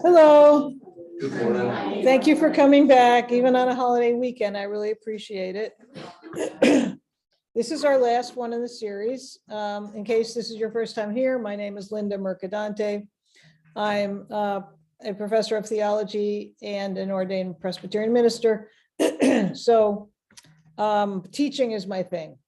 Hello. Good morning. Thank you for coming back, even on a holiday weekend. I really appreciate it. This is our last one in the series. In case this is your first time here, my name is Linda Mercadante. I'm a professor of theology and an ordained Presbyterian minister. So teaching is my thing.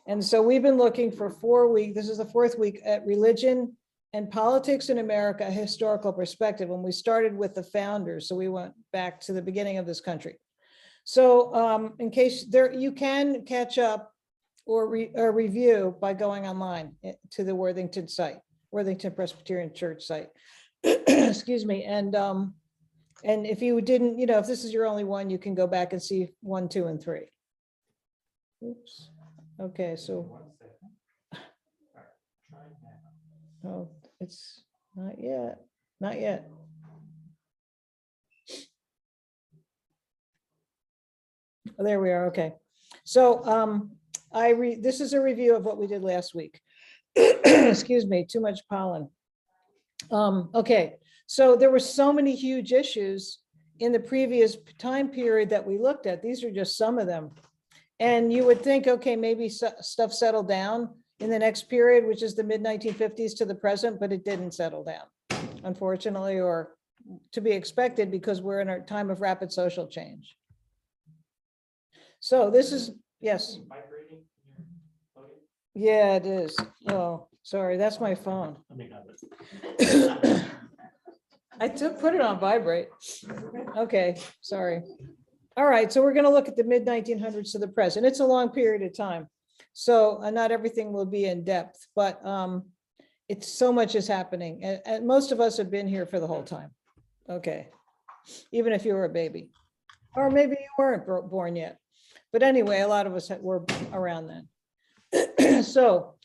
And so we've been looking for 4 weeks. This is the 4th week at religion and politics in America, a historical perspective. When we started with the founders, so we went back to the beginning of this country. So in case you can catch up or review by going online to the Worthington site, Worthington Presbyterian Church site. Excuse me. And if you didn't, if this is your only one, you can go back and see 1, 2, and 3. Oops. Okay, so. Oh, it's not yet. Not yet. Oh, there we are. Okay. So this is a review of what we did last week. Excuse me, too much pollen. Okay, so there were so many huge issues in the previous time period that we looked at. These are just some of them. And you would think, okay, maybe stuff settled down in the next period, which is the mid-1950s to the present, but it didn't settle down, unfortunately, or to be expected, because we're in a time of rapid social change. So this is, yes. Yeah, it is. Oh, sorry, that's my phone. I put it on vibrate. Okay, sorry. All right, so we're going to look at the mid-1900s to the present. It's a long period of time, so not everything will be in depth, but it's so much is happening, and most of us have been here for the whole time. Okay, even if you were a baby, or maybe you weren't born yet. But anyway, a lot of us were around then. So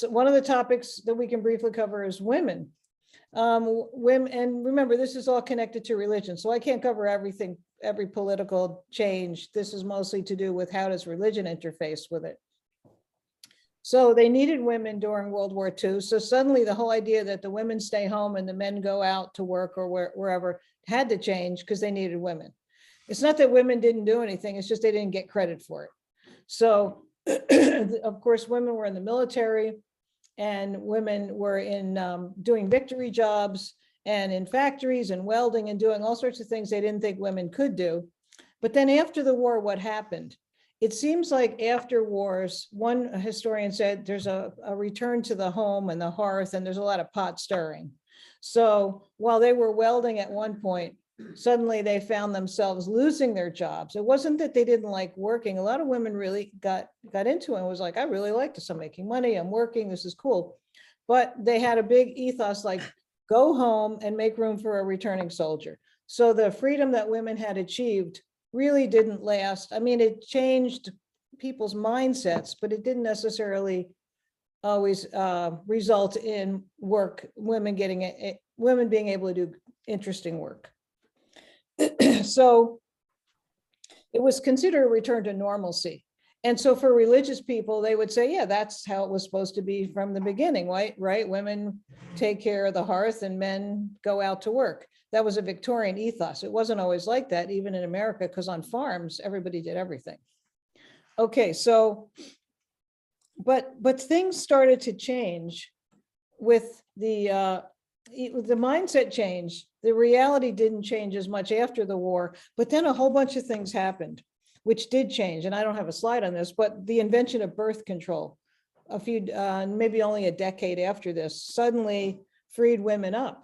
one of the topics that we can briefly cover is women. Women, and remember, this is all connected to religion, so I can't cover everything, every political change. This is mostly to do with how does religion interface with it. So they needed women during World War II. So suddenly the whole idea that the women stay home and the men go out to work or wherever had to change because they needed women. It's not that women didn't do anything, it's just they didn't get credit for it. So of course, women were in the military, and women were in doing victory jobs and in factories and welding and doing all sorts of things they didn't think women could do. But then after the war, what happened? It seems like after wars, one historian said there's a return to the home and the hearth, and there's a lot of pot stirring. So while they were welding at one point, suddenly they found themselves losing their jobs. It wasn't that they didn't like working. A lot of women really got into it and was like, I really like this. I'm making money. I'm working. This is cool. But they had a big ethos like, go home and make room for a returning soldier. So the freedom that women had achieved really didn't last. I mean, it changed people's mindsets, but it didn't necessarily always result in women being able to do interesting work. So it was considered a return to normalcy. And so for religious people, they would say, yeah, that's how it was supposed to be from the beginning, right? Women take care of the hearth and men go out to work. That was a Victorian ethos. It wasn't always like that, even in America, because on farms, everybody did everything. Okay, so, but things started to change with the mindset change. The reality didn't change as much after the war, but then a whole bunch of things happened, which did change. And I don't have a slide on this, but the invention of birth control, maybe only a decade after this, suddenly freed women up.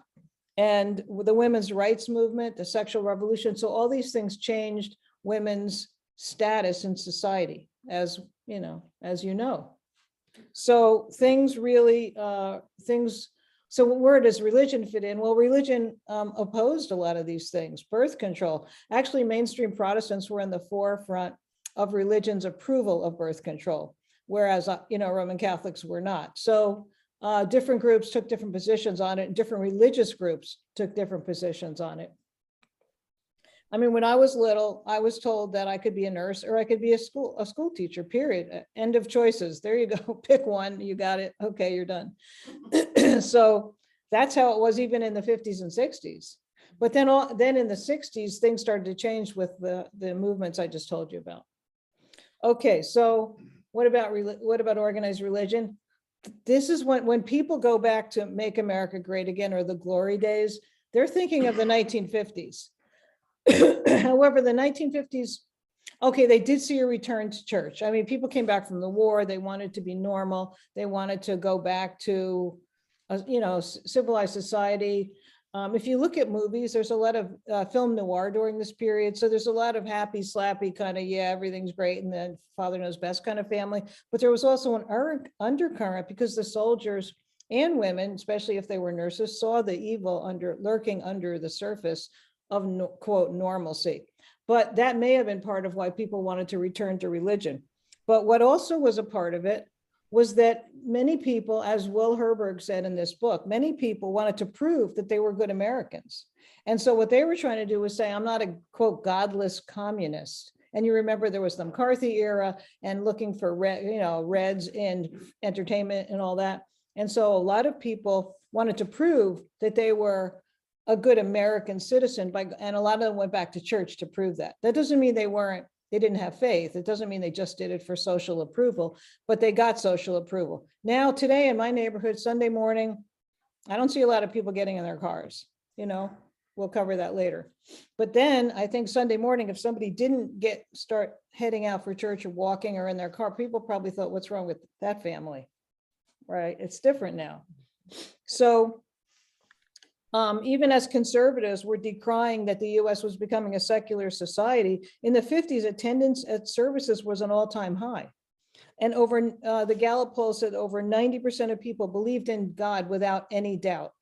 And the women's rights movement, the sexual revolution. So all these things changed women's status in society, as you know. So things really, so where does religion fit in? Well, religion opposed a lot of these things. Birth control. Actually, mainstream Protestants were in the forefront of religion's approval of birth control, whereas Roman Catholics were not. So different groups took different positions on it, and different religious groups took different positions on it. I mean, when I was little, I was told that I could be a nurse or I could be a school teacher, period. End of choices. There you go. Pick one. You got it. Okay, you're done. So that's how it was even in the 50s and 60s. But then in the 60s, things started to change with the movements I just told you about. Okay, so what about organized religion? This is when people go back to Make America Great Again or the glory days, they're thinking of the 1950s. However, the 1950s, okay, they did see a return to church. I mean, people came back from the war. They wanted to be normal. They wanted to go back to, civilized society. If you look at movies, there's a lot of film noir during this period. So there's a lot of happy, slappy kind of, yeah, everything's great. And then father knows best kind of family. But there was also an undercurrent because the soldiers and women, especially if they were nurses, saw the evil lurking under the surface of quote normalcy. But that may have been part of why people wanted to return to religion. But what also was a part of it was that many people, as Will Herberg said in this book, many people wanted to prove that they were good Americans. And so what they were trying to do was say, I'm not a quote godless communist. And you remember there was the McCarthy era and looking for Reds in entertainment and all that. And so a lot of people wanted to prove that they were a good American citizen, and a lot of them went back to church to prove that. That doesn't mean they didn't have faith. It doesn't mean they just did it for social approval, but they got social approval. Now, today in my neighborhood, Sunday morning, I don't see a lot of people getting in their cars. We'll cover that later. But then I think Sunday morning, if somebody didn't start heading out for church or walking or in their car, people probably thought, what's wrong with that family? Right? It's different now. So even as conservatives were decrying that the US was becoming a secular society, in the 50s, attendance at services was an all-time high. And the Gallup poll said over 90% of people believed in God without any doubt.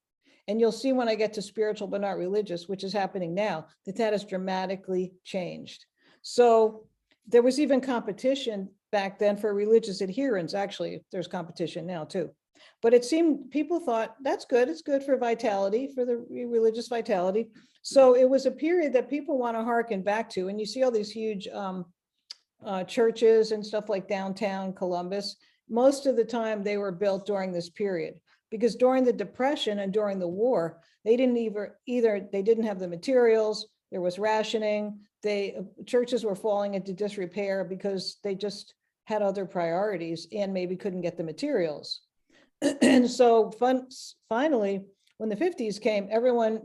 And you'll see when I get to spiritual but not religious, which is happening now, that has dramatically changed. So there was even competition back then for religious adherence. Actually, there's competition now too. But it seemed people thought that's good. It's good for vitality, for the religious vitality. So it was a period that people want to hearken back to. And you see all these huge churches and stuff like downtown Columbus. Most of the time they were built during this period because during the Depression and during the war, they didn't have the materials. There was rationing. Churches were falling into disrepair because they just had other priorities and maybe couldn't get the materials. And so finally, when the 50s came,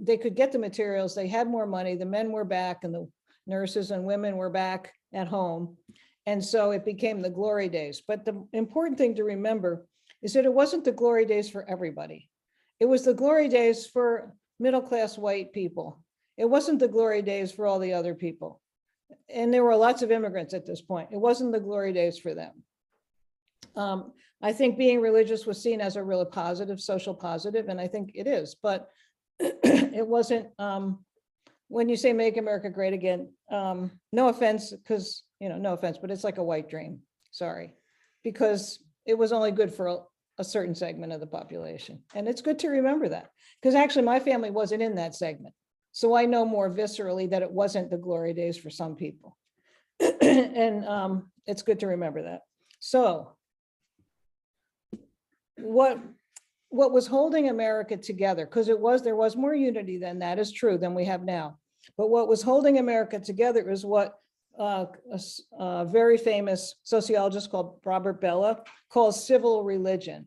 they could get the materials, they had more money, the men were back and the nurses and women were back at home. And so it became the glory days. But the important thing to remember is that it wasn't the glory days for everybody. It was the glory days for middle-class white people. It wasn't the glory days for all the other people. And there were lots of immigrants at this point. It wasn't the glory days for them. I think being religious was seen as a really positive, social positive, and I think it is, but it wasn't, when you say Make America Great Again, no offense, because, no offense, but it's like a white dream, sorry, because it was only good for a certain segment of the population. And it's good to remember that, because actually my family wasn't in that segment. So I know more viscerally that it wasn't the glory days for some people. And it's good to remember that. So what was holding America together, because there was more unity then, that is true, than we have now. But what was holding America together is what a very famous sociologist called Robert Bellah calls civil religion.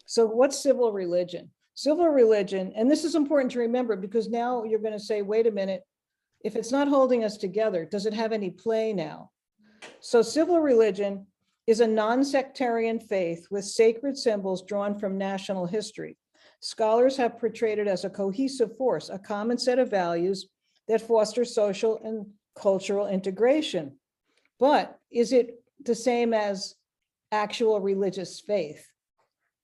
So what's civil religion? Civil religion, and this is important to remember because now you're going to say, wait a minute, if it's not holding us together, does it have any play now? So civil religion is a non-sectarian faith with sacred symbols drawn from national history. Scholars have portrayed it as a cohesive force, a common set of values that foster social and cultural integration. But is it the same as actual religious faith?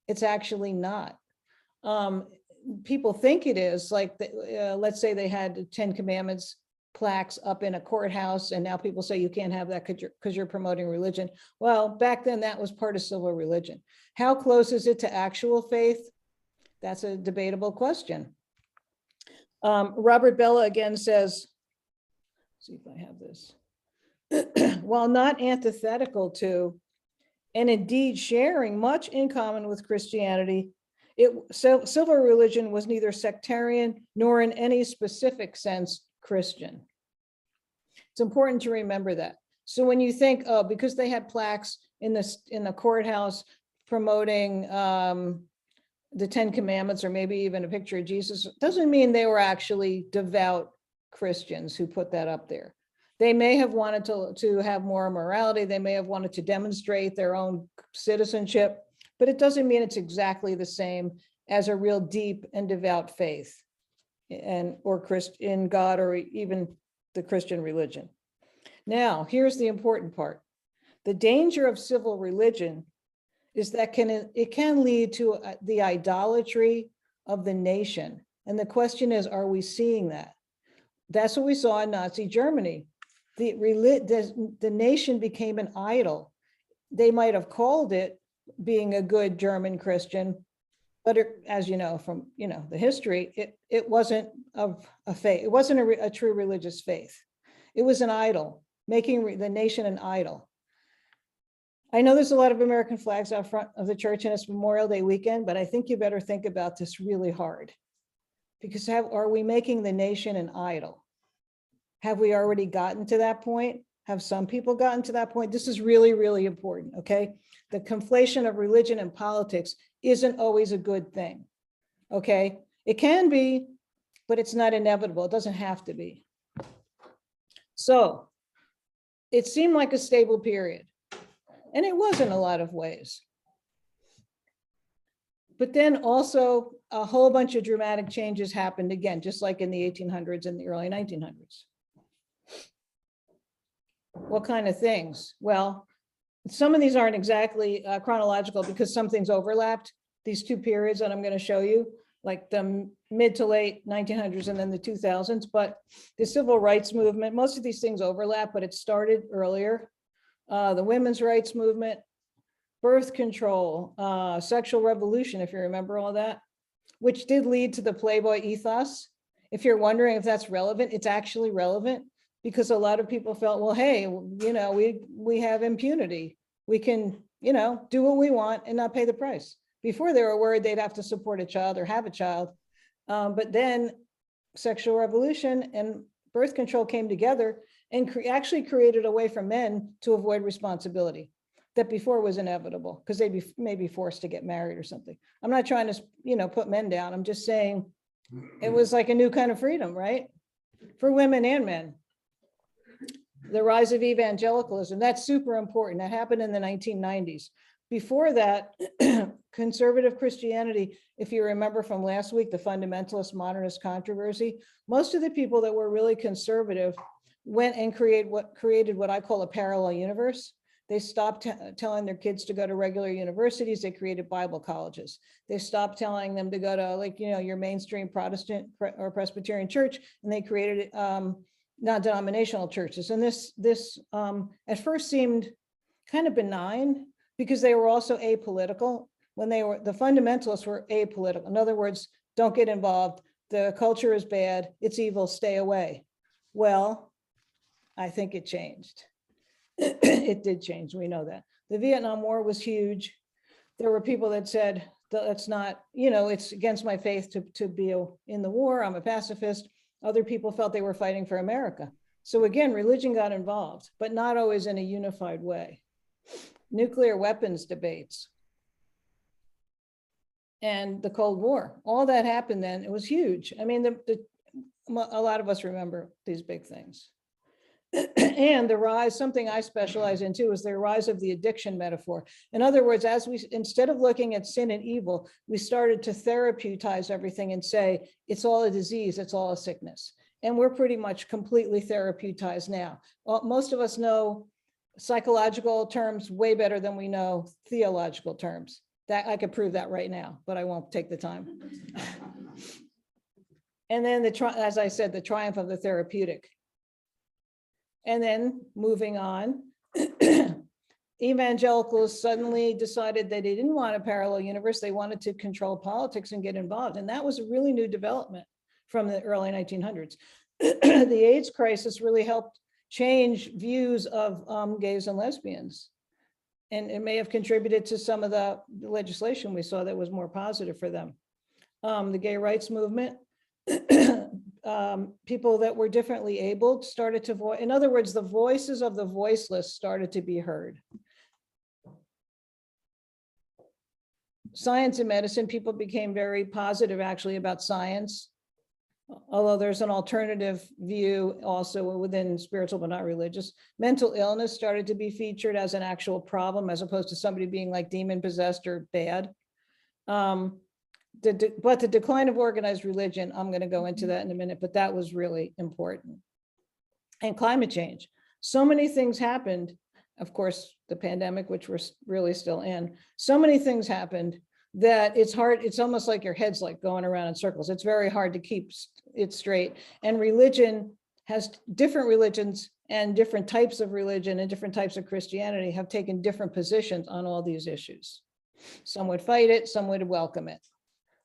It's actually not. People think it is, like, let's say they had the 10 Commandments plaques up in a courthouse, and now people say you can't have that because you're promoting religion. Well, back then that was part of civil religion. How close is it to actual faith? That's a debatable question. Robert Bellah again says, See if I have this. While not antithetical to, and indeed sharing much in common with Christianity, civil religion was neither sectarian nor in any specific sense Christian. It's important to remember that. So when you think, oh, because they had plaques in the courthouse promoting the 10 Commandments, or maybe even a picture of Jesus, doesn't mean they were actually devout Christians who put that up there. They may have wanted to have more morality. They may have wanted to demonstrate their own citizenship, but it doesn't mean it's exactly the same as a real deep and devout faith or in God, or even the Christian religion. Now, here's the important part. The danger of civil religion is that it can lead to the idolatry of the nation. And the question is, are we seeing that? That's what we saw in Nazi Germany. The nation became an idol. They might have called it being a good German Christian, but as you know from the history, it wasn't of a faith. It wasn't a true religious faith. It was an idol, making the nation an idol. I know there's a lot of American flags out front of the church and it's Memorial Day weekend, but I think you better think about this really hard, because are we making the nation an idol? Have we already gotten to that point? Have some people gotten to that point? This is really, really important, okay? The conflation of religion and politics isn't always a good thing, okay? It can be, but it's not inevitable. It doesn't have to be. So it seemed like a stable period, and it was in a lot of ways. But then also a whole bunch of dramatic changes happened again, just like in the 1800s and the early 1900s. What kind of things? Well, some of these aren't exactly chronological because some things overlapped, these two periods that I'm going to show you, like the mid to late 1900s and then the 2000s. But the civil rights movement, most of these things overlap, but it started earlier. The women's rights movement, birth control, sexual revolution, if you remember all that, which did lead to the Playboy ethos. If you're wondering if that's relevant, it's actually relevant, because a lot of people felt, well, hey, we have impunity. We can, do what we want and not pay the price. Before they were worried they'd have to support a child or have a child. But then sexual revolution and birth control came together and actually created a way for men to avoid responsibility that before was inevitable, because they'd be maybe forced to get married or something. I'm not trying to, put men down. I'm just saying it was like a new kind of freedom, right? For women and men. The rise of evangelicalism, that's super important. That happened in the 1990s. Before that, conservative Christianity, if you remember from last week, the fundamentalist modernist controversy, most of the people that were really conservative went and created what I call a parallel universe. They stopped telling their kids to go to regular universities. They created Bible colleges. They stopped telling them to go to your mainstream Protestant or Presbyterian church, and they created non-denominational churches. And this at first seemed kind of benign because they were also apolitical. When the fundamentalists were apolitical. In other words, don't get involved. The culture is bad. It's evil. Stay away. Well, I think it changed. It did change. We know that. The Vietnam War was huge. There were people that said, that's not, it's against my faith to be in the war. I'm a pacifist. Other people felt they were fighting for America. So again, religion got involved, but not always in a unified way. Nuclear weapons debates and the Cold War, all that happened then. It was huge. I mean, a lot of us remember these big things. And the rise, something I specialize in too, is the rise of the addiction metaphor. In other words, instead of looking at sin and evil, we started to therapeutize everything and say, it's all a disease, it's all a sickness. And we're pretty much completely therapeutized now. Most of us know psychological terms way better than we know theological terms. That I could prove that right now, but I won't take the time. And then as I said, the triumph of the therapeutic. And then moving on, evangelicals suddenly decided that they didn't want a parallel universe. They wanted to control politics and get involved. And that was a really new development from the early 1900s. The AIDS crisis really helped change views of gays and lesbians. And it may have contributed to some of the legislation we saw that was more positive for them. The gay rights movement, people that were differently abled started to voice. In other words, the voices of the voiceless started to be heard. Science and medicine, people became very positive actually about science. Although there's an alternative view also within spiritual but not religious. Mental illness started to be featured as an actual problem as opposed to somebody being like demon possessed or bad. But the decline of organized religion, I'm going to go into that in a minute, but that was really important. And climate change. So many things happened. Of course, the pandemic, which we're really still in. So many things happened that it's hard. It's almost like your head's like going around in circles. It's very hard to keep it straight. And religion has different religions and different types of religion and different types of Christianity have taken different positions on all these issues. Some would fight it, some would welcome it.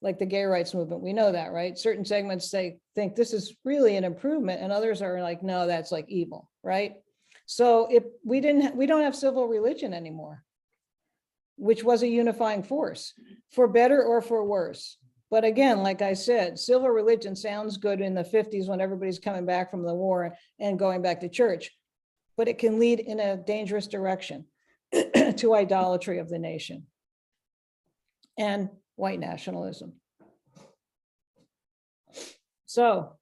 Like the gay rights movement, we know that, right? Certain segments think this is really an improvement, and others are like, no, that's like evil, right? So if we don't have civil religion anymore, which was a unifying force, for better or for worse. But again, like I said, civil religion sounds good in the 50s when everybody's coming back from the war and going back to church, but it can lead in a dangerous direction to idolatry of the nation and white nationalism. So,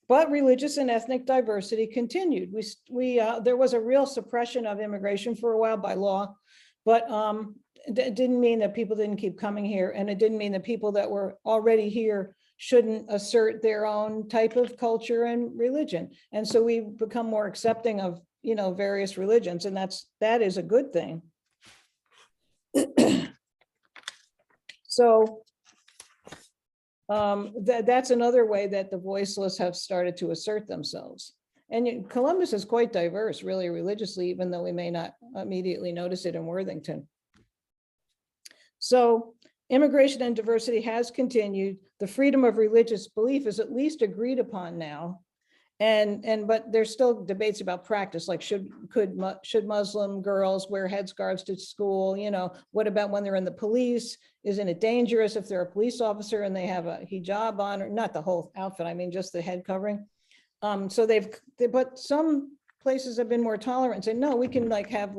but religious and ethnic diversity continued. There was a real suppression of immigration for a while by law, but it didn't mean that people didn't keep coming here, and it didn't mean that people that were already here shouldn't assert their own type of culture and religion. And so we've become more accepting of, various religions, and that is a good thing. So that's another way that the voiceless have started to assert themselves. And Columbus is quite diverse, really religiously, even though we may not immediately notice it in Worthington. So immigration and diversity has continued. The freedom of religious belief is at least agreed upon now. But there's still debates about practice, like should Muslim girls wear headscarves to school? What about when they're in the police? Isn't it dangerous if they're a police officer and they have a hijab on, or not the whole outfit, I mean just the head covering? But some places have been more tolerant and say, no, we can have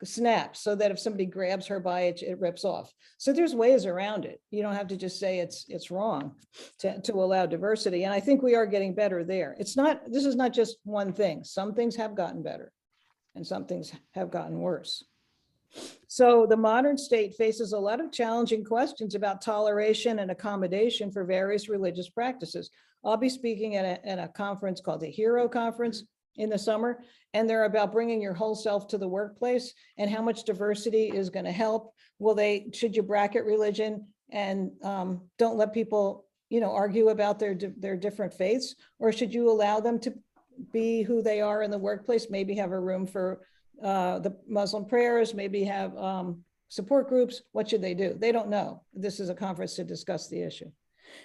snaps so that if somebody grabs her by it, it rips off. So there's ways around it. You don't have to just say it's wrong to allow diversity. And I think we are getting better there. This is not just one thing. Some things have gotten better and some things have gotten worse. So the modern state faces a lot of challenging questions about toleration and accommodation for various religious practices. I'll be speaking at a conference called the Hero Conference in the summer, and they're about bringing your whole self to the workplace and how much diversity is going to help. Should you bracket religion and don't let people, argue about their different faiths, or should you allow them to be who they are in the workplace? Maybe have a room for the Muslim prayers, maybe have support groups. What should they do? They don't know. This is a conference to discuss the issue.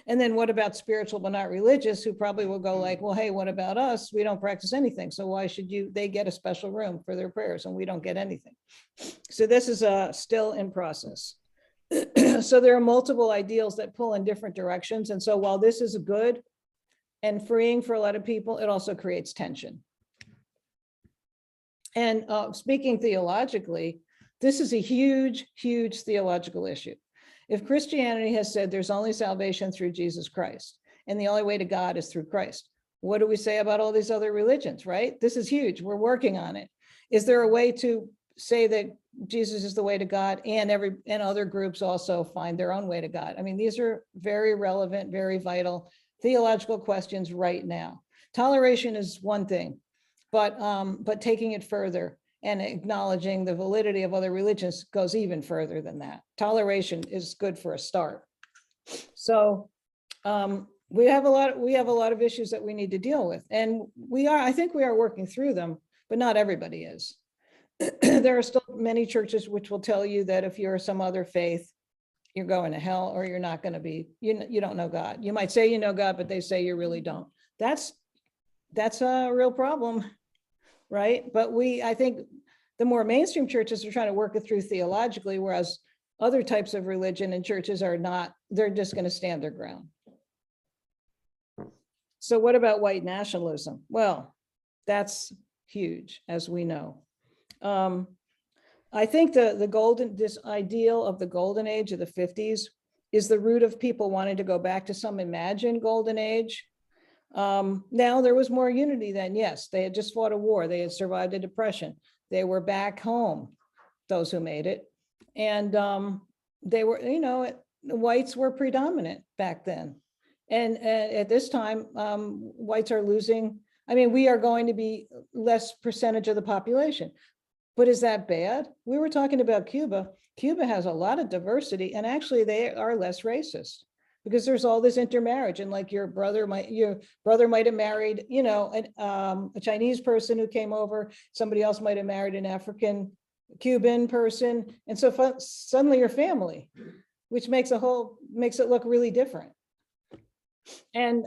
And then what about spiritual but not religious, who probably will go like, well, hey, what about us? We don't practice anything. So why should they get a special room for their prayers and we don't get anything? So this is still in process. So there are multiple ideals that pull in different directions. And so while this is good and freeing for a lot of people, it also creates tension. And speaking theologically, this is a huge, huge theological issue. If Christianity has said there's only salvation through Jesus Christ, and the only way to God is through Christ, what do we say about all these other religions, right? This is huge. We're working on it. Is there a way to say that Jesus is the way to God and other groups also find their own way to God? I mean, these are very relevant, very vital theological questions right now. Toleration is one thing, but taking it further and acknowledging the validity of other religions goes even further than that. Toleration is good for a start. So we have a lot of issues that we need to deal with, and I think we are working through them, but not everybody is. There are still many churches which will tell you that if you're some other faith, you're going to hell, or you're not going to be, you don't know God. You might say you know God, but they say you really don't. That's a real problem, right? But I think the more mainstream churches are trying to work it through theologically, whereas other types of religion and churches are not, they're just going to stand their ground. So what about white nationalism? Well, that's huge, as we know. I think this ideal of the golden age of the 50s is the root of people wanting to go back to some imagined golden age. Now there was more unity then, yes, they had just fought a war, they had survived a depression, they were back home, those who made it. And they were, the whites were predominant back then. And at this time, whites are losing, we are going to be less percentage of the population. But is that bad? We were talking about Cuba. Cuba has a lot of diversity, and actually they are less racist because there's all this intermarriage, and like your brother might have married, a Chinese person who came over, somebody else might have married an African Cuban person, and so suddenly you're family, which makes it look really different. And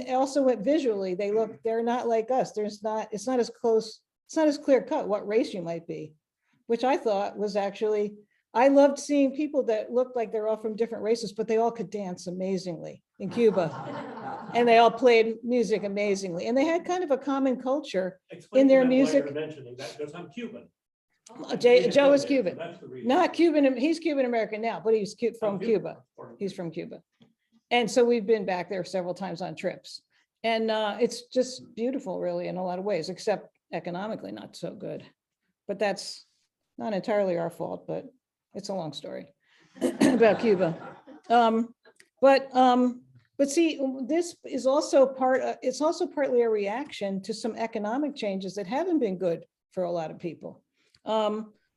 also visually, they're not like us. It's not as close, it's not as clear cut what race you might be, which I thought was actually, I loved seeing people that looked like they're all from different races, but they all could dance amazingly in Cuba. And they all played music amazingly. And they had kind of a common culture in their music. Because I'm Cuban. Joe is Cuban, not Cuban. He's Cuban American now, but he's from Cuba. He's from Cuba. And so we've been back there several times on trips. And it's just beautiful, really, in a lot of ways, except economically not so good. But that's not entirely our fault, but it's a long story about Cuba. But see, this is also it's also partly a reaction to some economic changes that haven't been good for a lot of people.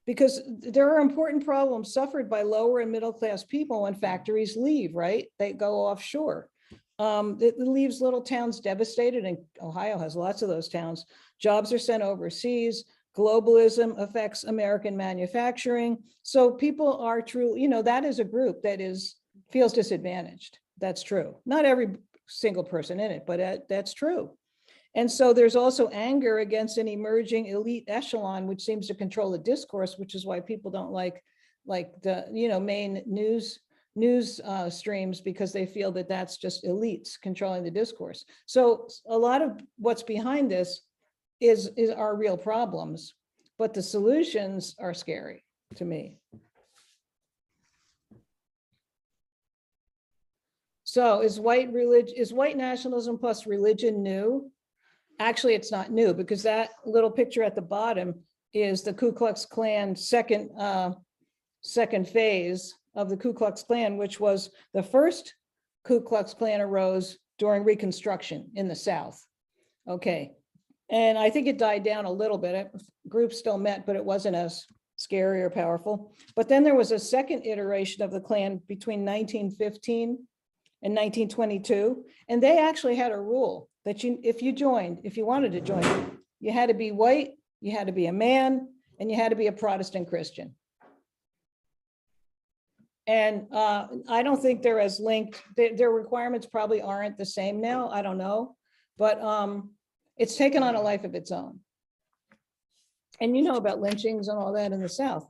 Because there are important problems suffered by lower and middle class people when factories leave, right? They go offshore. It leaves little towns devastated, and Ohio has lots of those towns. Jobs are sent overseas. Globalism affects American manufacturing. So people are truly, that is a group that feels disadvantaged. That's true. Not every single person in it, but that's true. And so there's also anger against an emerging elite echelon, which seems to control the discourse, which is why people don't like the main news streams, because they feel that that's just elites controlling the discourse. So a lot of what's behind this are real problems, but the solutions are scary to me. So is white nationalism plus religion new? Actually, it's not new, because that little picture at the bottom is the Ku Klux Klan second phase of the Ku Klux Klan, which was the first Ku Klux Klan arose during Reconstruction in the South. Okay, and I think it died down a little bit. Groups still met, but it wasn't as scary or powerful. But then there was a second iteration of the Klan between 1915 and 1922, and they actually had a rule that if you wanted to join, you had to be white, you had to be a man, and you had to be a Protestant Christian. And I don't think they're as linked. Their requirements probably aren't the same now. I don't know, but it's taken on a life of its own. And you know about lynchings and all that in the South.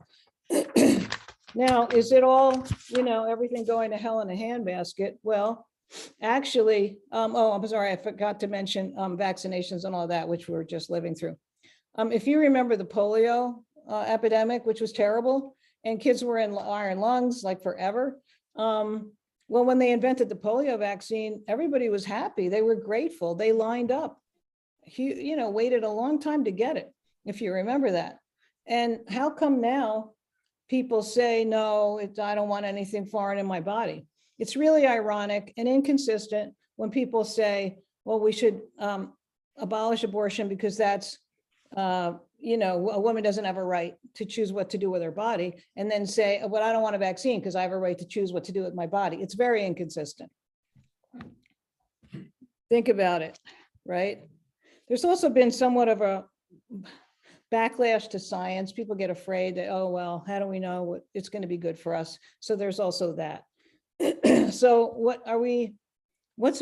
Now, is it all, everything going to hell in a handbasket? Well, actually, I'm sorry, I forgot to mention vaccinations and all that, which we're just living through. If you remember the polio epidemic, which was terrible, and kids were in iron lungs like forever. Well, when they invented the polio vaccine, everybody was happy. They were grateful. They lined up, waited a long time to get it, if you remember that. And how come now people say, no, I don't want anything foreign in my body? It's really ironic and inconsistent when people say, well, we should abolish abortion because that's, a woman doesn't have a right to choose what to do with her body, and then say, well, I don't want a vaccine because I have a right to choose what to do with my body. It's very inconsistent. Think about it, right? There's also been somewhat of a backlash to science. People get afraid that, oh, well, how do we know what it's going to be good for us? So there's also that. So what are we what's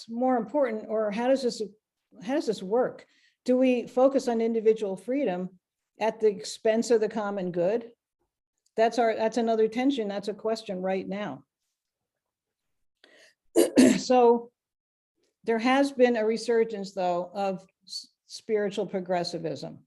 more important, or how does this work? Do we focus on individual freedom at the expense of the common good? That's another tension. That's a question right now. So there has been a resurgence, though, of spiritual progressivism.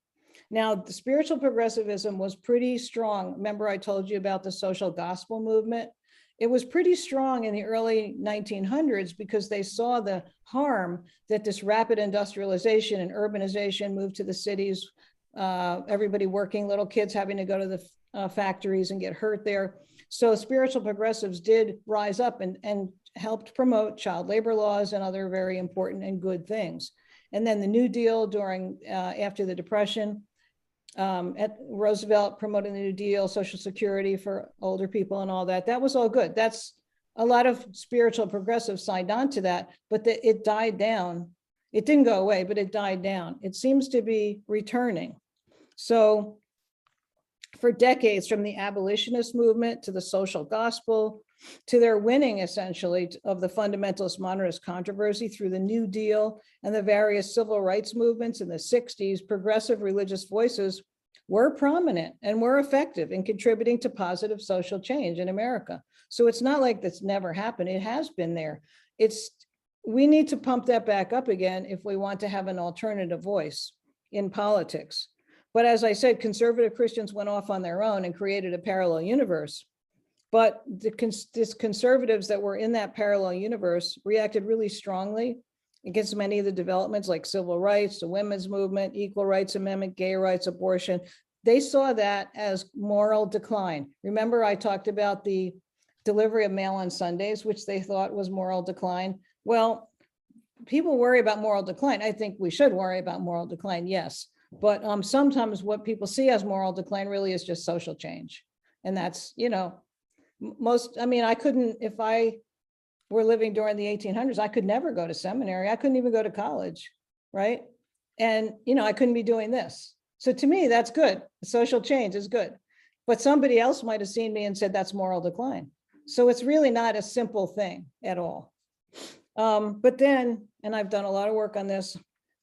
Now, the spiritual progressivism was pretty strong. Remember, I told you about the social gospel movement? It was pretty strong in the early 1900s because they saw the harm that this rapid industrialization and urbanization moved to the cities, everybody working, little kids having to go to the factories and get hurt there. So spiritual progressives did rise up and helped promote child labor laws and other very important and good things. And then the New Deal after the Depression, Roosevelt promoting the New Deal, Social Security for older people and all that. That was all good. That's a lot of spiritual progressives signed on to that, but it died down. It didn't go away, but it died down. It seems to be returning. So for decades, from the abolitionist movement to the social gospel, to their winning essentially of the fundamentalist modernist controversy through the New Deal and the various civil rights movements in the 60s, progressive religious voices were prominent and were effective in contributing to positive social change in America. So it's not like that's never happened. It has been there. We need to pump that back up again if we want to have an alternative voice in politics. But as I said, conservative Christians went off on their own and created a parallel universe. But these conservatives that were in that parallel universe reacted really strongly against many of the developments like civil rights, the women's movement, equal rights amendment, gay rights, abortion. They saw that as moral decline. Remember, I talked about the delivery of mail on Sundays, which they thought was moral decline. Well, people worry about moral decline. I think we should worry about moral decline, yes. But sometimes what people see as moral decline really is just social change. And that's, I couldn't, if I were living during the 1800s, I could never go to seminary. I couldn't even go to college, right? And, I couldn't be doing this. So to me, that's good. Social change is good. But somebody else might have seen me and said that's moral decline. So it's really not a simple thing at all. But then, and I've done a lot of work on this,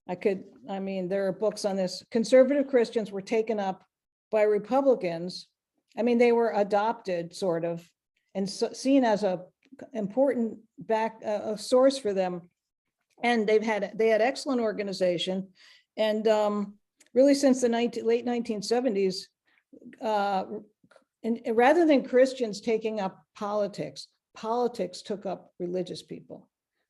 there are books on this. Conservative Christians were taken up by Republicans. They were adopted sort of, and seen as a important a source for them. And they had excellent organization. And really since the late 1970s, and rather than Christians taking up politics took up religious people.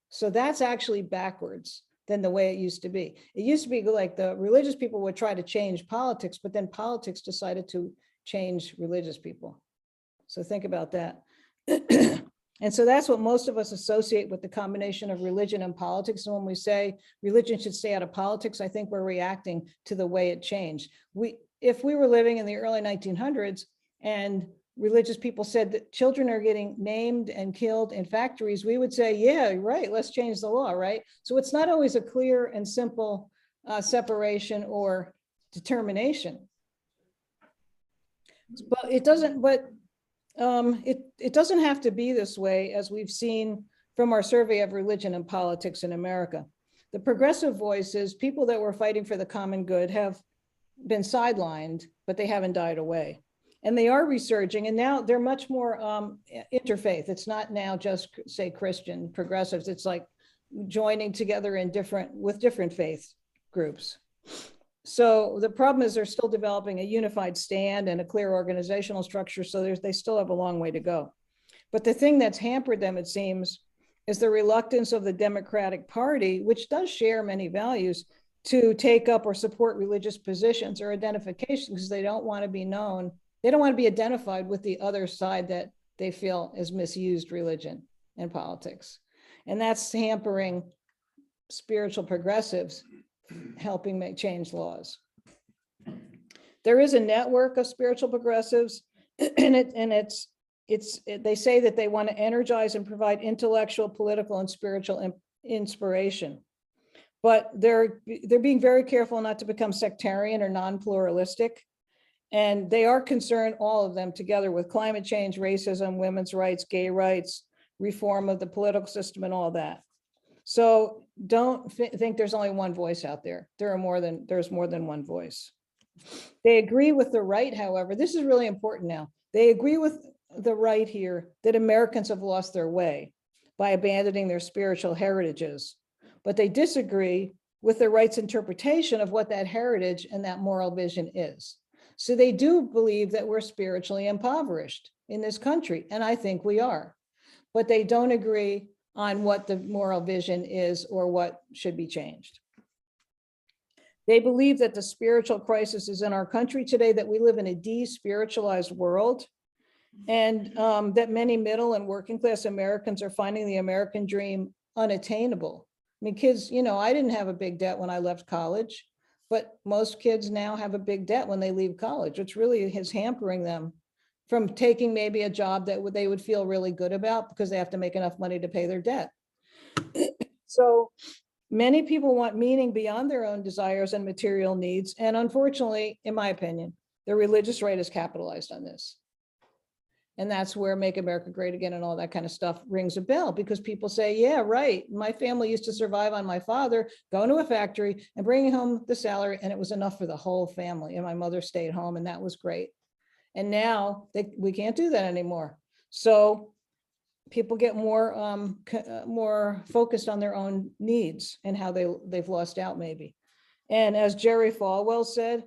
So that's actually backwards than the way it used to be. It used to be like the religious people would try to change politics, but then politics decided to change religious people. So think about that. And so that's what most of us associate with the combination of religion and politics. And when we say religion should stay out of politics, I think we're reacting to the way it changed. If we were living in the early 1900s and religious people said that children are getting maimed and killed in factories, we would say, yeah, right, let's change the law, right? So it's not always a clear and simple separation or determination. But it doesn't have to be this way, as we've seen from our survey of religion and politics in America. The progressive voices, people that were fighting for the common good, have been sidelined, but they haven't died away. And they are resurging, and now they're much more interfaith. It's not now just, say, Christian progressives. It's like joining together with different faith groups. So the problem is they're still developing a unified stand and a clear organizational structure, so they still have a long way to go. But the thing that's hampered them, it seems, is the reluctance of the Democratic Party, which does share many values, to take up or support religious positions or identifications, because they don't want to be known. They don't want to be identified with the other side that they feel has misused religion and politics. And that's hampering spiritual progressives helping change laws. There is a network of spiritual progressives, and they say that they want to energize and provide intellectual, political, and spiritual inspiration. But they're being very careful not to become sectarian or non-pluralistic. And they are concerned, all of them together, with climate change, racism, women's rights, gay rights, reform of the political system and all that. So don't think there's only one voice out there. There's more than one voice. They agree with the right, however, this is really important now. They agree with the right here that Americans have lost their way by abandoning their spiritual heritages, but they disagree with the right's interpretation of what that heritage and that moral vision is. So they do believe that we're spiritually impoverished in this country, and I think we are, but they don't agree on what the moral vision is or what should be changed. They believe that the spiritual crisis is in our country today, that we live in a de-spiritualized world, and that many middle and working class Americans are finding the American dream unattainable. I mean, kids, I didn't have a big debt when I left college, but most kids now have a big debt when they leave college, which really is hampering them from taking maybe a job that they would feel really good about because they have to make enough money to pay their debt. So many people want meaning beyond their own desires and material needs. And unfortunately, in my opinion, the religious right is capitalized on this. And that's where Make America Great Again and all that kind of stuff rings a bell, because people say, yeah, right. My family used to survive on my father going to a factory and bringing home the salary, and it was enough for the whole family. And my mother stayed home, and that was great. And now we can't do that anymore. So people get more focused on their own needs and how they've lost out maybe. And as Jerry Falwell said,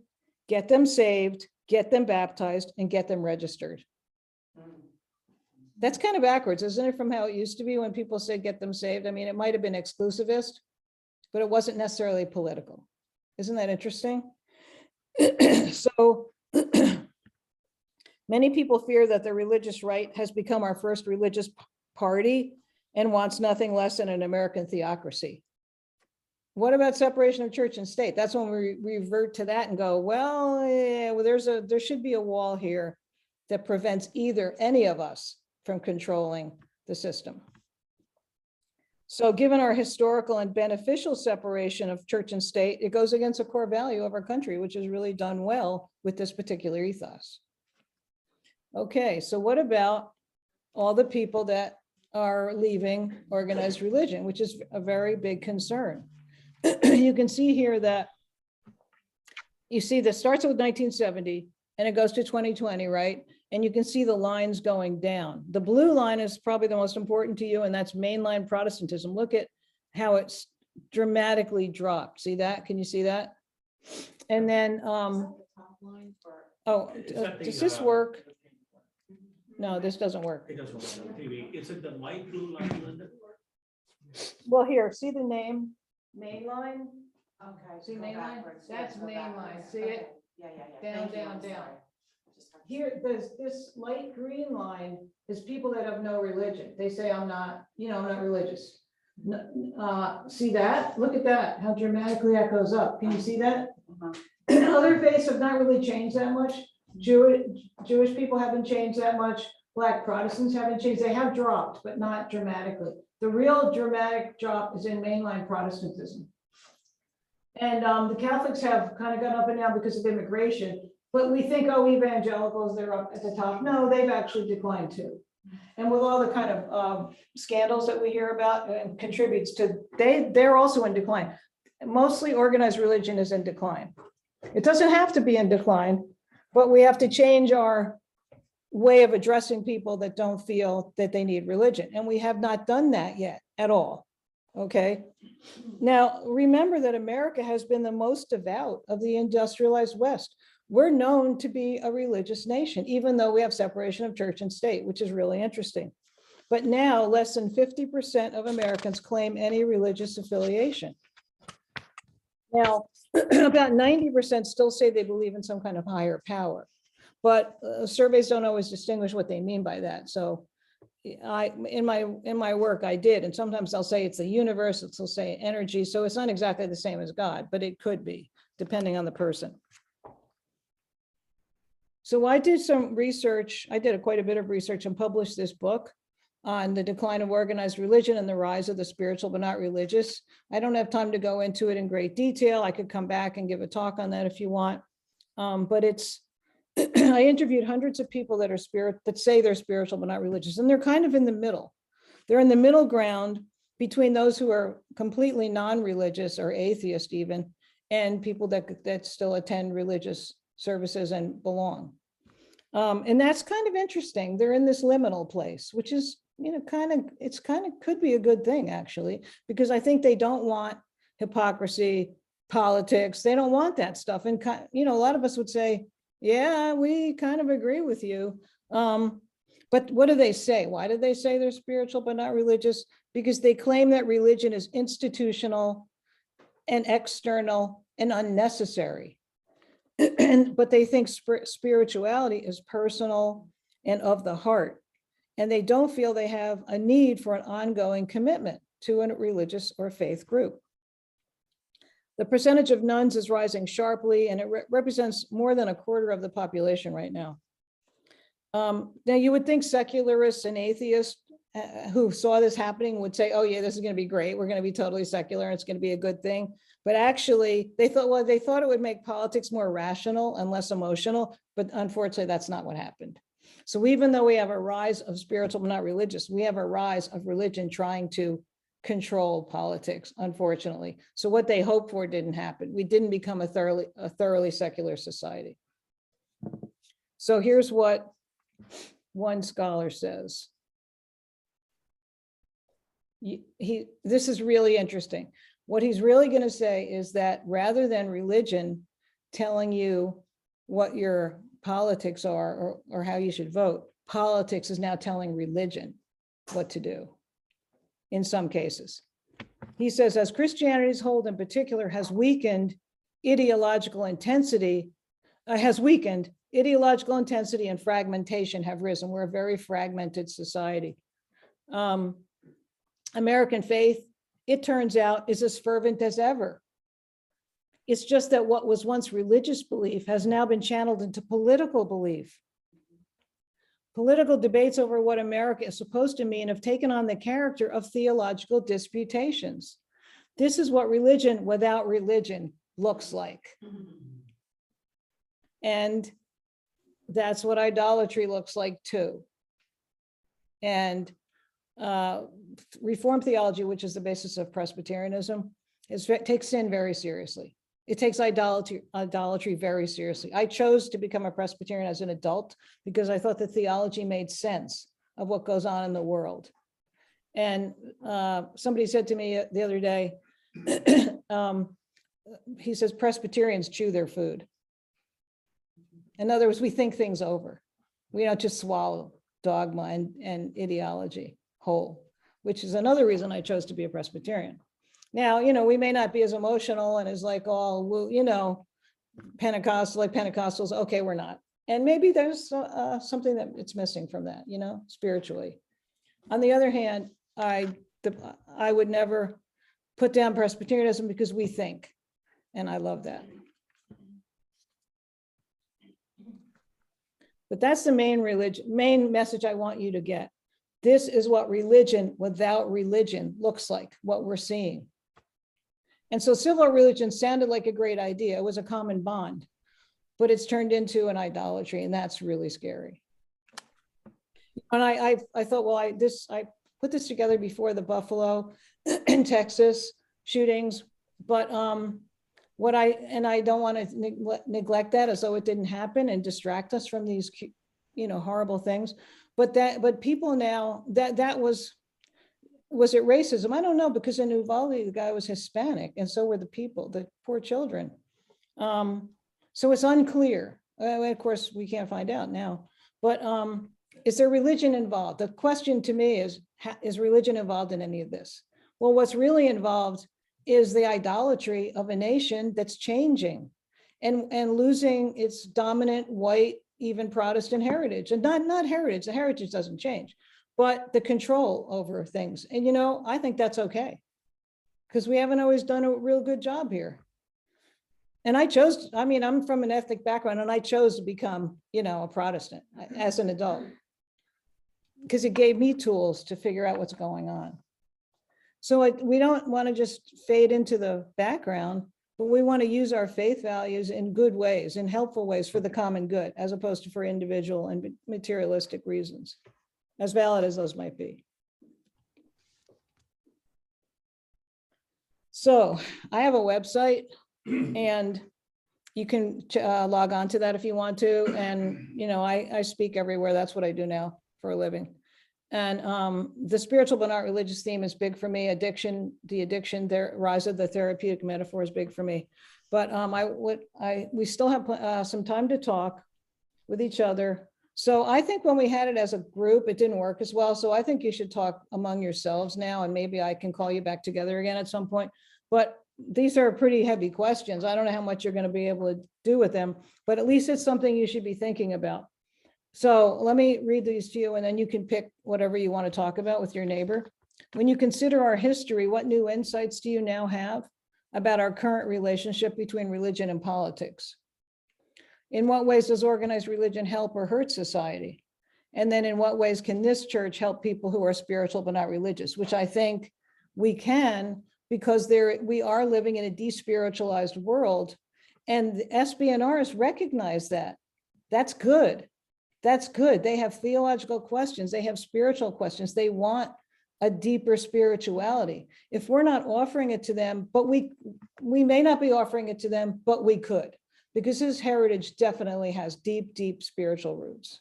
get them saved, get them baptized, and get them registered. That's kind of backwards, isn't it, from how it used to be when people say get them saved? I mean, it might have been exclusivist, but it wasn't necessarily political. Isn't that interesting? So many people fear that the religious right has become our first religious party and wants nothing less than an American theocracy. What about separation of church and state? That's when we revert to that and go, well, yeah, well, there should be a wall here that prevents any of us from controlling the system. So given our historical and beneficial separation of church and state, it goes against a core value of our country, which has really done well with this particular ethos. Okay, so what about all the people that are leaving organized religion, which is a very big concern? You can see here that this starts with 1970 and it goes to 2020, right? And you can see the lines going down. The blue line is probably the most important to you, and that's mainline Protestantism. Look at how it's dramatically dropped. See that? Can you see that? And then, does this work? No, this doesn't work. It doesn't work. Is it the light blue line? Well, here, see the name, mainline? Okay. See go mainline? backwards. That's Yeah, go mainline. backwards. See Okay. it? Yeah. Down, Thank you. down, I'm down. sorry. Here, this light green line is people that have no religion. They say, I'm not religious. See that? Look at that, how dramatically that goes up. Can you see that? Other faiths have not really changed that much. Jewish people haven't changed that much. Black Protestants haven't changed. They have dropped, but not dramatically. The real dramatic drop is in mainline Protestantism. And the Catholics have kind of gone up and down because of immigration. But we think, oh, evangelicals, they're up at the top. No, they've actually declined too. And with all the kind of scandals that we hear about, and contributes to, they're also in decline. Mostly organized religion is in decline. It doesn't have to be in decline, but we have to change our way of addressing people that don't feel that they need religion. And we have not done that yet at all. Okay. Now, remember that America has been the most devout of the industrialized West. We're known to be a religious nation, even though we have separation of church and state, which is really interesting. But now less than 50% of Americans claim any religious affiliation. Now, about 90% still say they believe in some kind of higher power, but surveys don't always distinguish what they mean by that. So in my work, I did, and sometimes they'll say it's the universe, they'll say energy. So it's not exactly the same as God, but it could be, depending on the person. So I did some research. I did quite a bit of research and published this book on the decline of organized religion and the rise of the spiritual but not religious. I don't have time to go into it in great detail. I could come back and give a talk on that if you want. But it's, I interviewed hundreds of people that say they're spiritual but not religious, and they're kind of in the middle. They're in the middle ground between those who are completely non-religious or atheist even, and people that still attend religious services and belong. And that's kind of interesting. They're in this liminal place, which is, it's kind of could be a good thing, actually, because I think they don't want hypocrisy, politics. They don't want that stuff. And, a lot of us would say, yeah, we kind of agree with you. But what do they say? Why do they say they're spiritual but not religious? Because they claim that religion is institutional and external and unnecessary. But they think spirituality is personal and of the heart. And they don't feel they have a need for an ongoing commitment to a religious or faith group. The percentage of nuns is rising sharply, and it represents more than a quarter of the population right now. Now, you would think secularists and atheists who saw this happening would say, oh yeah, this is going to be great. We're going to be totally secular and it's going to be a good thing. But actually they thought it would make politics more rational and less emotional. But unfortunately, that's not what happened. So even though we have a rise of spiritual, but not religious, we have a rise of religion trying to control politics, unfortunately. So what they hoped for didn't happen. We didn't become a thoroughly secular society. So here's what one scholar says. This is really interesting. What he's really going to say is that rather than religion telling you what your politics are or how you should vote, politics is now telling religion what to do in some cases. He says, as Christianity's hold in particular has weakened, ideological intensity and fragmentation have risen. We're a very fragmented society. American faith, it turns out, is as fervent as ever. It's just that what was once religious belief has now been channeled into political belief. Political debates over what America is supposed to mean have taken on the character of theological disputations. This is what religion without religion looks like. And that's what idolatry looks like too. And Reformed theology, which is the basis of Presbyterianism, takes sin very seriously. It takes idolatry very seriously. I chose to become a Presbyterian as an adult because I thought that theology made sense of what goes on in the world. And somebody said to me the other day, he says, Presbyterians chew their food. In other words, we think things over. We don't just swallow dogma and ideology whole, which is another reason I chose to be a Presbyterian. Now, we may not be as emotional and as like all, Pentecostal, like Pentecostals. Okay, we're not. And maybe there's something that it's missing from that, spiritually. On the other hand, I would never put down Presbyterianism because we think, and I love that. But that's the main message I want you to get. This is what religion without religion looks like, what we're seeing. And so civil religion sounded like a great idea. It was a common bond, but it's turned into an idolatry, and that's really scary. And I thought, well, I put this together before the Buffalo and Texas shootings, but I don't want to neglect that as though it didn't happen and distract us from these, horrible things. But people now, that was it racism? I don't know, because in Uvalde, the guy was Hispanic, and so were the people, the poor children. So it's unclear. Of course, we can't find out now. But is there religion involved? The question to me is religion involved in any of this? Well, what's really involved is the idolatry of a nation that's changing and losing its dominant white, even Protestant heritage. And not heritage, the heritage doesn't change, but the control over things. And, I think that's okay, because we haven't always done a real good job here. And I'm from an ethnic background, and I chose to become, a Protestant as an adult, because it gave me tools to figure out what's going on. So we don't want to just fade into the background, but we want to use our faith values in good ways, in helpful ways for the common good, as opposed to for individual and materialistic reasons, as valid as those might be. So I have a website and you can log on to that if you want to. And, you know, I speak everywhere. That's what I do now for a living. And the spiritual but not religious theme is big for me. Addiction, the rise of the therapeutic metaphor is big for me. But we still have some time to talk with each other. So I think when we had it as a group, it didn't work as well. So I think you should talk among yourselves now, and maybe I can call you back together again at some point. But these are pretty heavy questions. I don't know how much you're going to be able to do with them, but at least it's something you should be thinking about. So let me read these to you, and then you can pick whatever you want to talk about with your neighbor. When you consider our history, what new insights do you now have about our current relationship between religion and politics? In what ways does organized religion help or hurt society? And then in what ways can this church help people who are spiritual but not religious, which I think we can, because we are living in a despiritualized world, and the SBNRs recognize that. That's good. That's good. They have theological questions. They have spiritual questions. They want a deeper spirituality. If we're not offering it to them, but we may not be offering it to them, but we could, because his heritage definitely has deep, deep spiritual roots.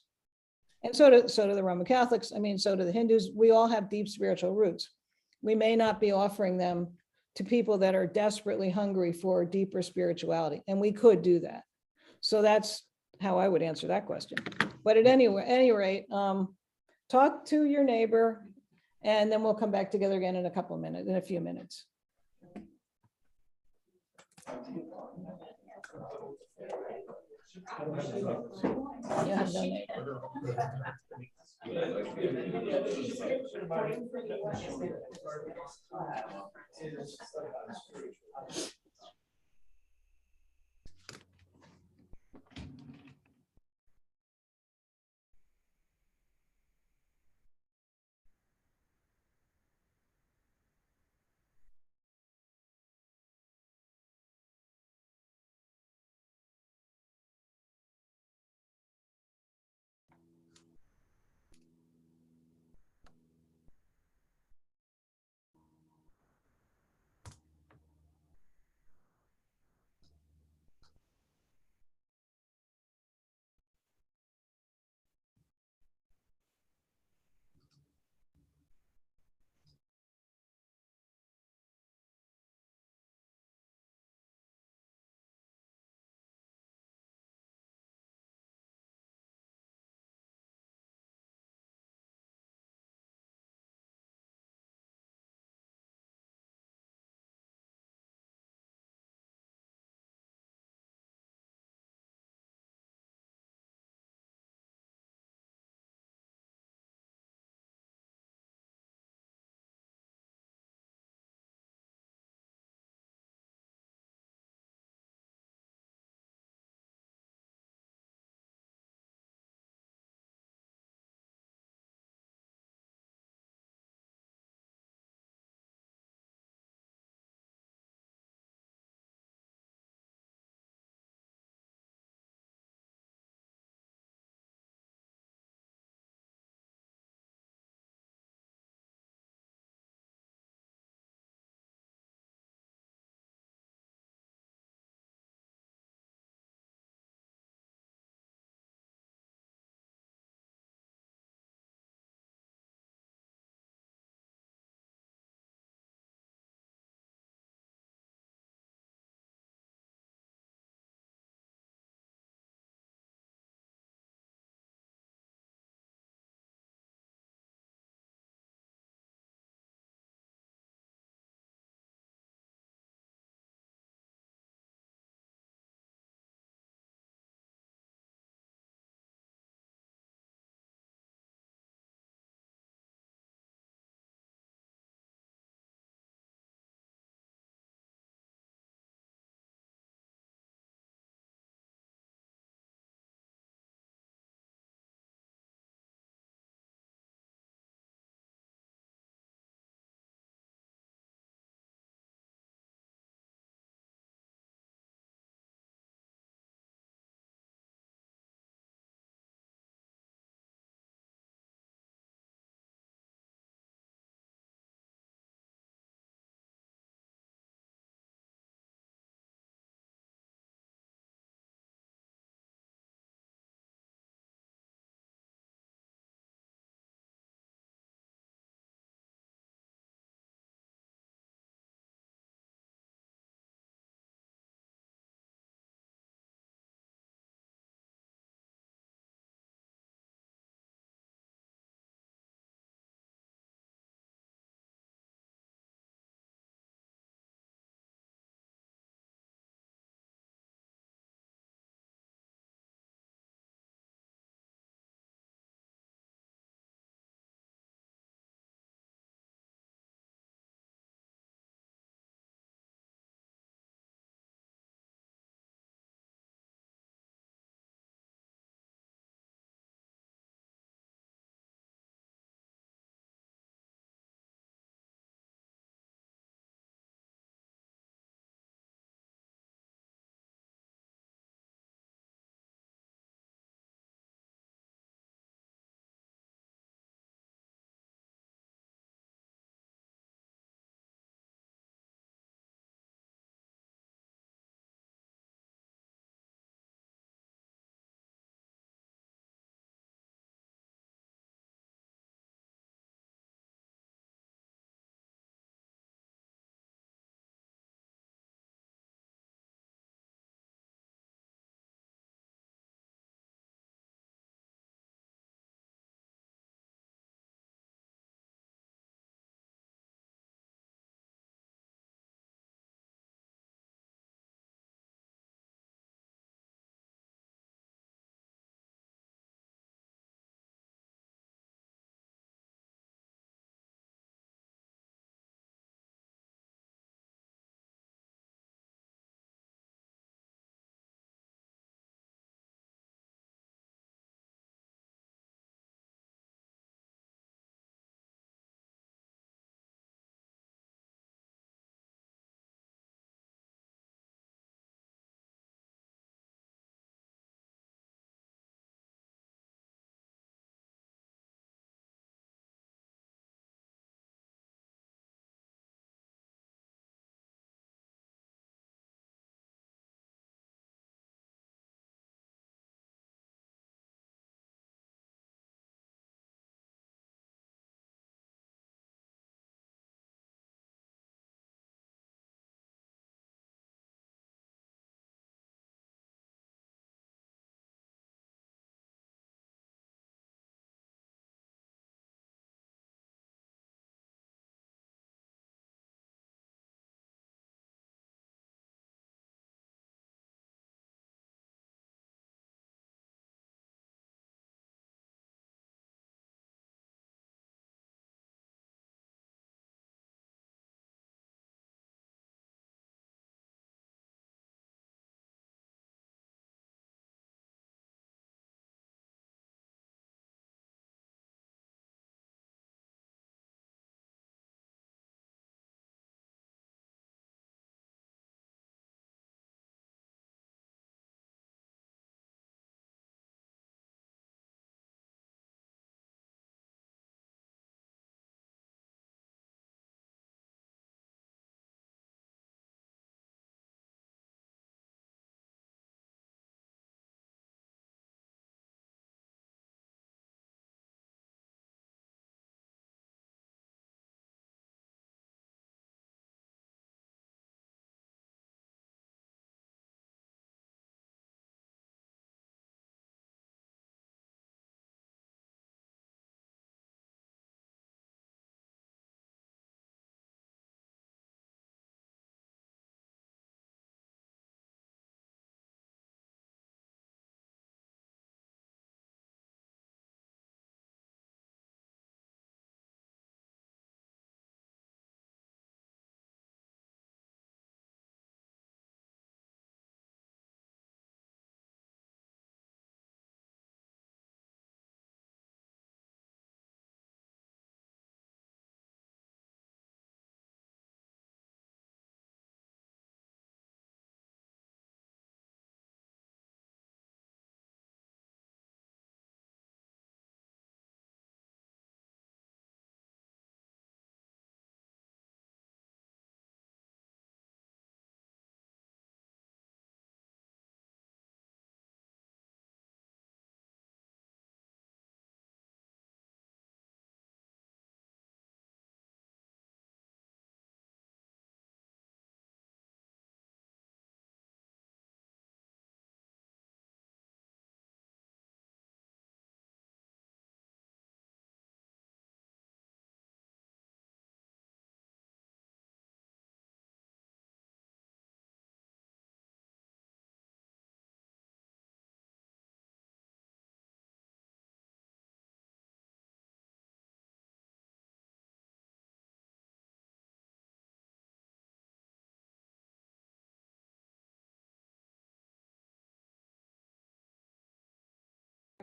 And so do the Roman Catholics. I mean, so do the Hindus. We all have deep spiritual roots. We may not be offering them to people that are desperately hungry for deeper spirituality, and we could do that. So that's how I would answer that question. But at any rate, talk to your neighbor, and then we'll come back together again in a few minutes. You have no neighbor.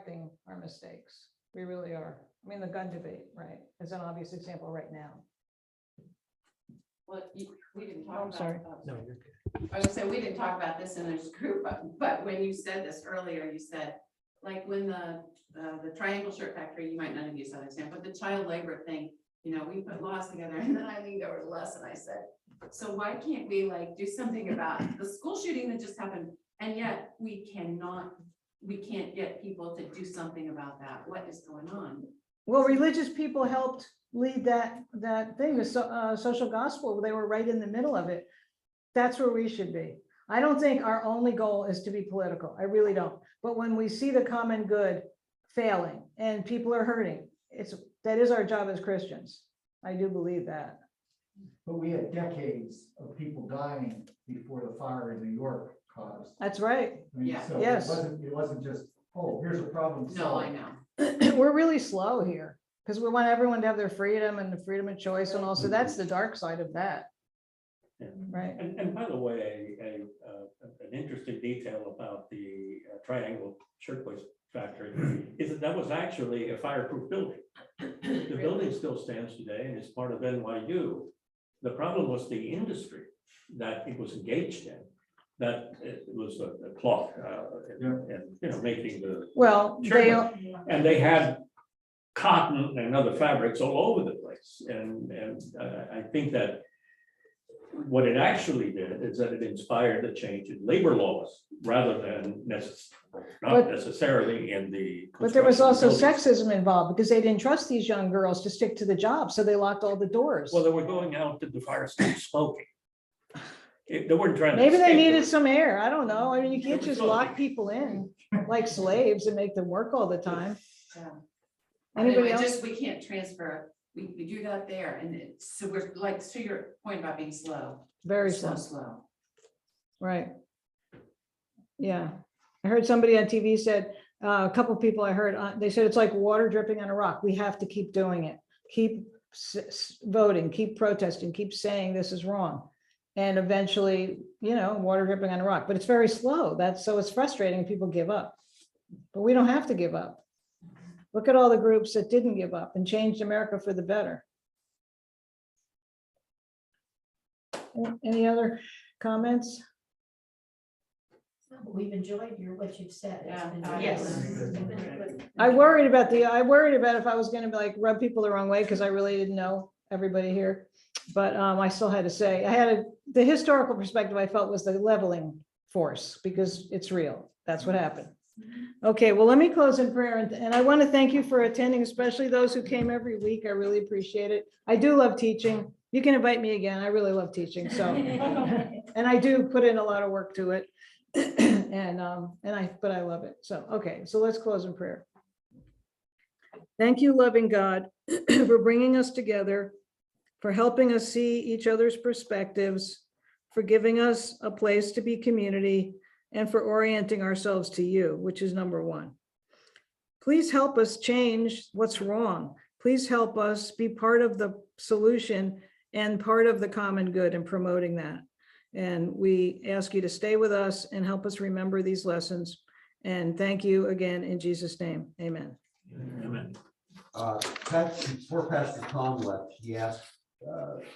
correcting our mistakes. We really are. I mean, the gun debate, right, is an obvious example right now. Well, we didn't talk I'm about. sorry. No, you're good. I was gonna say, we didn't talk about this in this group, but when you said this earlier, you said, like, when the triangle shirt factory, you might not have used that example, but the child labor thing, you know, we put laws together, and then I leaned over to Les and I said, so why can't we like do something about the school shooting that just happened? And yet we can't get people to do something about that. What is going on? Well, religious people helped lead that thing, the social gospel. They were right in the middle of it. That's where we should be. I don't think our only goal is to be political. I really don't. But when we see the common good failing and people are hurting, that is our job as Christians. I do believe that. But we had decades of people dying before the fire in New York caused. That's right. I mean, Yeah. so Yes. It wasn't just, oh, here's a problem. No, I solved. know. We're really slow here because we want everyone to have their freedom and the freedom of choice, and also that's the dark side of that. Yeah. Right. And by the way, an interesting detail about the Triangle Shirtwaist Factory is that was actually a fireproof building. The building still stands today and is part of NYU. The problem was the industry that it was engaged in, that it was a cloth and making the, Well, and they had cotton and other fabrics all over the place. And I think that what it actually did is that it inspired a change in labor laws rather than not necessarily in the. but there was also construction sexism involved because they didn't trust these young girls to stick to the job, so they locked all the doors. Well, they were going out to the fire escape smoking. They weren't trying to. Maybe they escape. needed some air. I don't know. I mean, you can't It was just okay. lock people in like slaves and make them work all the time. Yeah. Anybody Anyway, else? we can't transfer, we do that there, and so we're like, to your point about being slow. Very slow. Slow. Right. Yeah. I heard somebody on TV said, a couple people I heard, they said it's like water dripping on a rock. We have to keep doing it. Keep voting, keep protesting, keep saying this is wrong. And eventually, water dripping on a rock, but it's very slow. So it's frustrating. People give up, but we don't have to give up. Look at all the groups that didn't give up and changed America for the better. Any other comments? We've enjoyed what you've said. It's been very Yes. good. I worried about if I was gonna be like rub people the wrong way, because I really didn't know everybody here. But I still had to say, the historical perspective I felt was the leveling force, because it's real. That's what happened. Okay, well, let me close in prayer, and I want to thank you for attending, especially those who came every week. I really appreciate it. I do love teaching. You can invite me again. I really love teaching, so. And I do put in a lot of work to it. But I love it. So, okay, so let's close in prayer. Thank you, loving God, for bringing us together, for helping us see each other's perspectives, for giving us a place to be community, and for orienting ourselves to you, which is number one. Please help us change what's wrong. Please help us be part of the solution and part of the common good in promoting that. And we ask you to stay with us and help us remember these lessons. And thank you again in Jesus' name. Amen. Amen. Before Pastor Tom left, he asked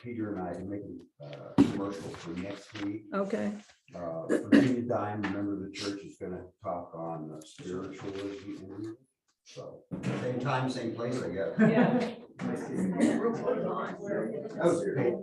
Peter and I to make a commercial for next week. Okay. For King of Dime, remember the church is going to talk on spiritualism. So same time, same place, I guess. Yeah. That was great.